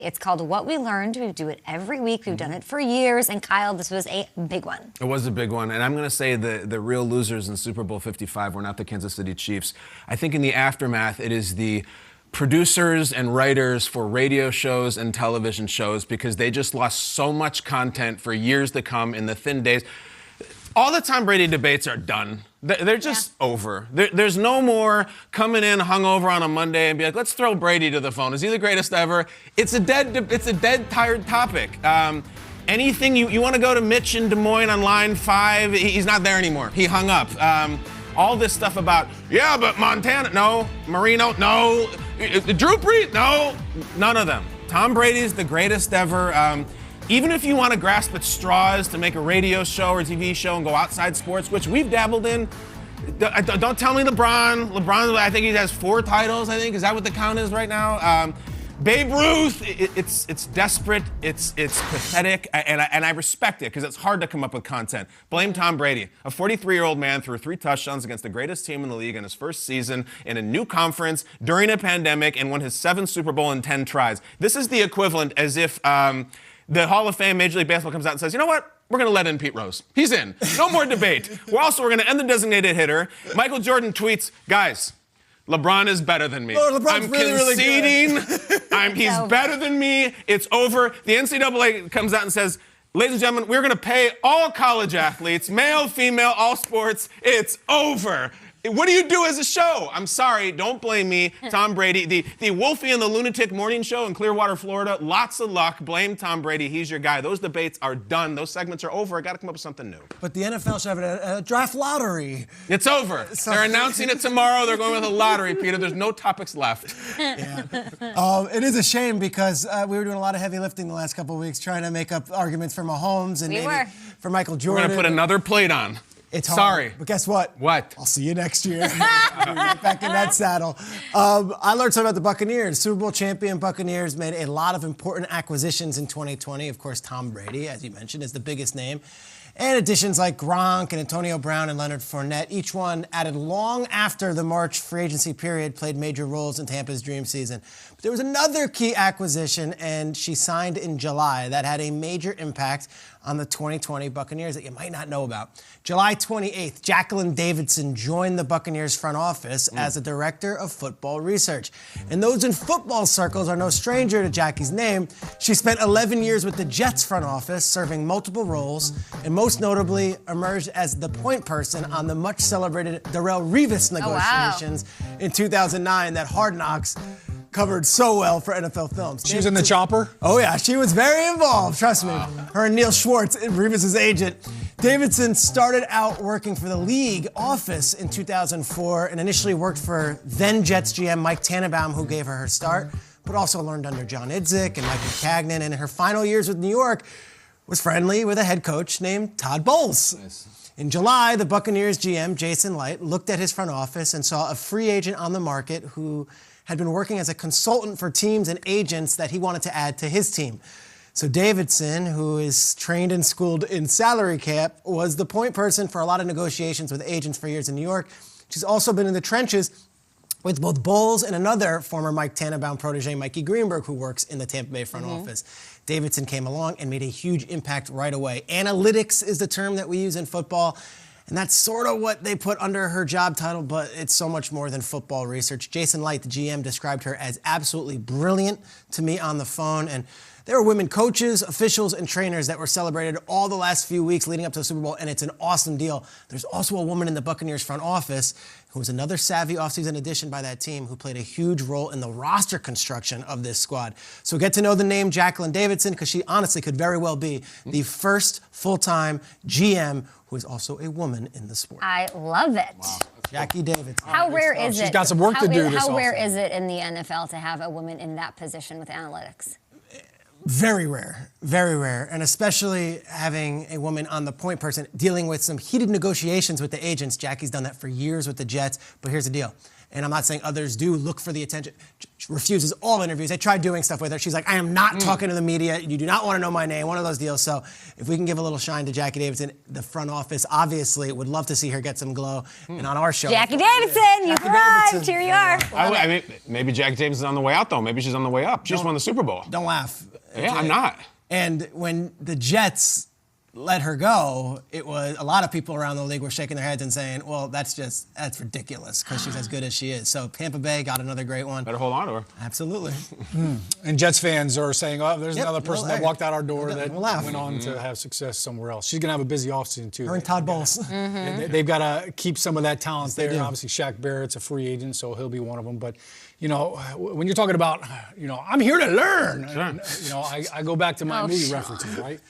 It's called What We Learned. We do it every week. We've done it for years. And Kyle, this was a big one. It was a big one. And I'm going to say the real losers in Super Bowl 55 were not the Kansas City Chiefs. I think in the aftermath, it is the producers and writers for radio shows and television shows, because they just lost so much content for years to come in the thin days. All the Tom Brady debates are done. They're just over. There's no more coming in hungover on a Monday and be like, let's throw Brady to the phone. Is he the greatest ever? It's a dead, tired topic. Anything you want to go to Mitch in Des Moines on line 5, he's not there anymore. He hung up. All this stuff about, yeah, but Montana, no. Marino, no. Drew Brees, no. None of them. Tom Brady's the greatest ever. Even if you want to grasp at straws to make a radio show or TV show and go outside sports, which we've dabbled in, don't tell me LeBron. LeBron, I think he has 4 titles, I think. Is that what the count is right now? Babe Ruth, it's desperate, it's pathetic, and I respect it because it's hard to come up with content. Blame Tom Brady. A 43-year-old man threw 3 touchdowns against the greatest team in the league in his first season in a new conference during a pandemic and won his 7th Super Bowl in 10 tries. This is the equivalent as if the Hall of Fame, Major League Baseball comes out and says, you know what? We're going to let in Pete Rose. He's in. No more debate. We're going to end the designated hitter. Michael Jordan tweets, guys, LeBron is better than me. Oh, LeBron's I'm really conceding. Really He's better than me. It's over. The NCAA comes out and says, ladies and gentlemen, we're going to pay all college athletes, male, female, all sports. It's over. What do you do as a show? I'm sorry, don't blame me. Tom Brady, the Wolfie and the Lunatic Morning Show in Clearwater, Florida, lots of luck. Blame Tom Brady, he's your guy. Those debates are done. Those segments are over. I got to come up with something new. But the NFL should have a draft lottery. It's over. They're announcing it tomorrow. They're going with a lottery, Peter. There's no topics left. Yeah. It is a shame because we were doing a lot of heavy lifting the last couple of weeks trying to make up arguments for Mahomes and maybe for Michael Jordan. We're going to put another plate on. It's hard. Sorry. But guess what? What? I'll see you next year. Back in that saddle. I learned something about the Buccaneers. Super Bowl champion Buccaneers made a lot of important acquisitions in 2020. Of course, Tom Brady, as you mentioned, is the biggest name. And additions like Gronk and Antonio Brown and Leonard Fournette, each one added long after the March free agency period, played major roles in Tampa's dream season. But there was another key acquisition, and she signed in July, that had a major impact on the 2020 Buccaneers that you might not know about. July 28th, Jacqueline Davidson joined the Buccaneers front office as a director of football research. And those in football circles are no stranger to Jackie's name. She spent 11 years with the Jets front office, serving multiple roles, and most notably emerged as the point person on the much celebrated Darrelle Revis negotiations in 2009 that Hard Knocks covered so well for NFL Films. She was in the chopper? Oh, yeah. She was very involved. Trust me. Her and Neil Schwartz, Revis' agent. Davidson started out working for the league office in 2004 and initially worked for then Jets GM Mike Tannenbaum, who gave her start, but also learned under John Idzik and Mike Maccagnan. And in her final years with New York, was friendly with a head coach named Todd Bowles. Nice. In July, the Buccaneers GM, Jason Light, looked at his front office and saw a free agent on the market who had been working as a consultant for teams and agents that he wanted to add to his team. So Davidson, who is trained and schooled in salary cap, was the point person for a lot of negotiations with agents for years in New York. She's also been in the trenches with both Bowles and another former Mike Tannenbaum protege, Mikey Greenberg, who works in the Tampa Bay front office. Davidson came along and made a huge impact right away. Analytics is the term that we use in football. And that's sort of what they put under her job title, but it's so much more than football research. Jason Light, the GM, described her as absolutely brilliant to me on the phone. And there were women coaches, officials, and trainers that were celebrated all the last few weeks leading up to the Super Bowl, and it's an awesome deal. There's also a woman in the Buccaneers front office who was another savvy offseason addition by that team who played a huge role in the roster construction of this squad. So get to know the name Jacqueline Davidson because she honestly could very well be the first full-time GM who is also a woman in the sport. I love it. Wow. Jackie Davidson. How rare is it? She's got some work to do this How rare offseason. is it in the NFL to have a woman in that position with analytics? Very rare, very rare, and especially having a woman on the point person dealing with some heated negotiations with the agents. Jackie's done that for years with the Jets, but here's the deal. and I'm not saying others do, look for the attention. She refuses all interviews. They tried doing stuff with her. She's like, I am not talking to the media. You do not want to know my name. One of those deals. So if we can give a little shine to Jackie Davidson, the front office obviously would love to see her get some glow. And on our show, Jackie Davidson, you've arrived. Here you are. I mean, maybe Jackie Davidson's on the way out, though. Maybe she's on the way up. She just won the Super Bowl. Don't laugh. Yeah, I'm not. And when the Jets let her go, it was a lot of people around the league were shaking their heads and saying, well, that's ridiculous because she's as good as she is. So Tampa Bay got another great one. Better hold on to her. Absolutely. And Jets fans are saying, oh, there's Yep, another person well, that walked out our door that we'll laugh. went on to have success somewhere else. She's going to have a busy offseason, too. Her and Todd Bowles. They've got to keep some of that talent they there. do. Obviously, Shaq Barrett's a free agent, so he'll be one of them. But, you know, when you're talking about, you know, I'm here to learn. Sure. You know, I go back to my movie Sean. references, right?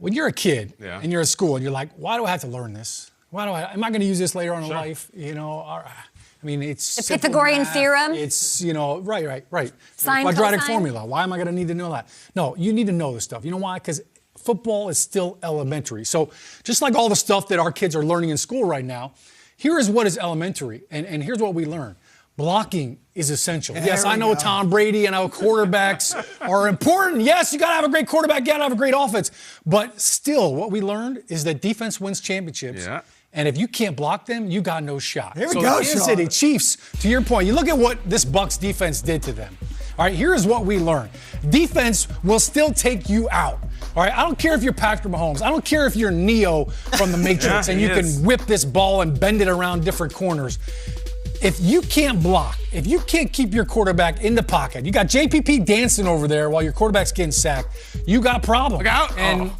When you're a kid and you're at school and you're like, why do I have to learn this? Am I going to use this later on in life? You know, I mean, it's The simple Pythagorean math. theorem? It's, you know, right. Sine, Quadratic cosine? formula. Why am I going to need to know that? No, you need to know this stuff. You know why? Because football is still elementary. So just like all the stuff that our kids are learning in school right now, here is what is elementary, and here's what we learn. Blocking is essential. Yes, I know Tom Brady and our quarterbacks are important. Yes, you got to have a great quarterback, you got to have a great offense. But still, what we learned is that defense wins championships. Yeah. And if you can't block them, you got no shot. Here we so go, the Kansas Sean. City Chiefs, to your point, you look at what this Bucs defense did to them. All right, here's what we learned. Defense will still take you out. All right, I don't care if you're Patrick Mahomes. I don't care if you're Neo from the Matrix and you can whip this ball and bend it around different corners. If you can't block, if you can't keep your quarterback in the pocket, you got JPP dancing over there while your quarterback's getting sacked, you got problems. Look out. And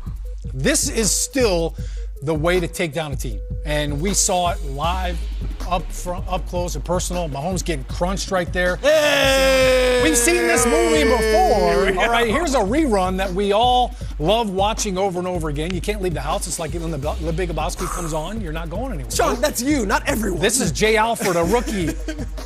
this is still the way to take down a team. And we saw it live, up close and personal. Mahomes getting crunched right there. Hey! We've seen this movie before. All right, here's a rerun that we all love watching over and over again. You can't leave the house. It's like when the Big Lebowski comes on, you're not going anywhere. Sean, that's you, not everyone. This is Jay Alford, a rookie,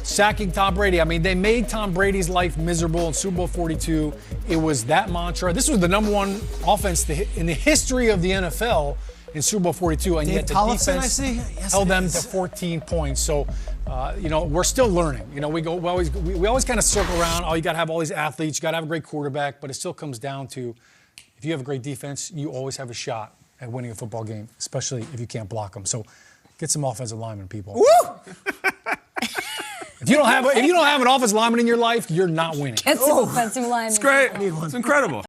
sacking Tom Brady. I mean, they made Tom Brady's life miserable in Super Bowl 42. It was that mantra. This was the number one offense in the history of the NFL in Super Bowl 42, and Dave yet the Tollefson, I defense see? Yes, held it them is. to 14 points. So, you know, we're still learning. You know, we always kind of circle around. Oh, you got to have all these athletes. You got to have a great quarterback. But it still comes down to, if you have a great defense, you always have a shot at winning a football game, especially if you can't block them. So, get some offensive linemen, people. Woo! If you don't have an offensive lineman in your life, you're not winning. It's an offensive line. It's great. It's incredible.